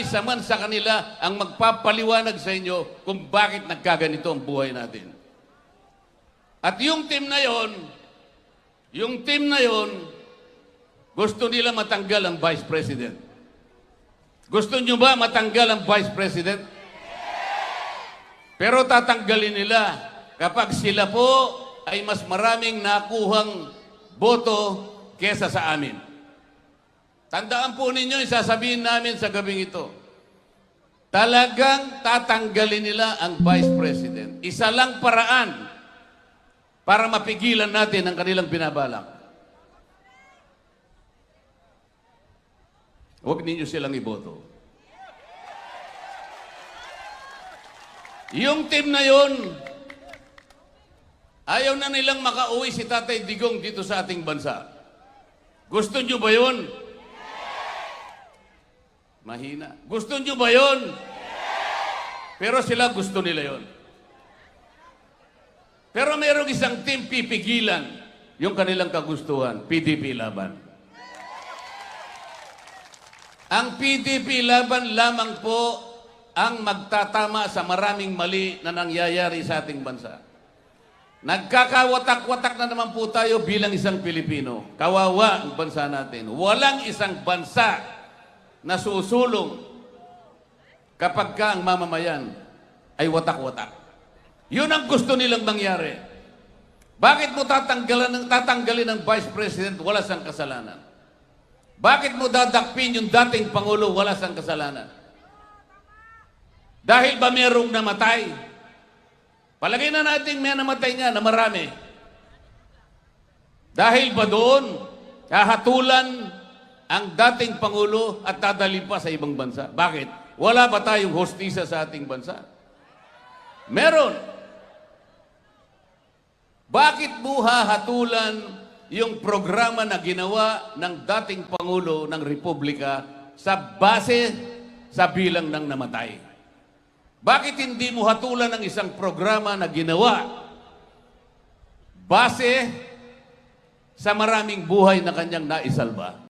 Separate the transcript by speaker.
Speaker 1: isa man sa kanila ang magpapaliwanag sa inyo kung bakit nagkaganito ang buhay natin. At yung team na yon, gusto nila matanggal ang Vice President. Gusto nyo ba matanggal ang Vice President? Pero tatanggalin nila kapag sila po ay mas maraming nakuhang boto kesa sa amin. Tandaan po ninyo, isasabihin namin sa gabing ito. Talagang tatanggalin nila ang Vice President. Isa lang paraan para mapigilan natin ang kanilang binabalak. Huwag ninyo silang iboto. Yung team na yon, ayaw na nilang makauwi si Tatay Digong dito sa ating bansa. Gusto nyo ba yun? Mahina. Gusto nyo ba yun? Pero sila gusto nila yon. Pero mayroong isang team pipigilan yung kanilang kagustuhan, PDP Laban. Ang PDP Laban lamang po ang magtatama sa maraming mali na nangyayari sa ating bansa. Nagkakawatak-watak na naman po tayo bilang isang Pilipino. Kawawa ang bansa natin. Walang isang bansa na susulong kapag ka ang mamamayan ay watak-watak. Yun ang gusto nilang mangyari. Bakit mo tatanggalin ang Vice President? Wala siyang kasalanan. Bakit mo dadakpin yung dating Pangulo? Wala siyang kasalanan. Dahil ba merong namatay? Palagay na natin may namatay nga na marami. Dahil ba doon hahatulan ang dating Pangulo at dadalhin pa sa ibang bansa? Bakit? Wala ba tayong hostisa sa ating bansa? Meron. Bakit mo hahatulan yung programa na ginawa ng dating Pangulo ng Republika sa base sa bilang ng namatay? Bakit hindi mo hatulan ng isang programa na ginawa base sa maraming buhay na kanyang naisalba?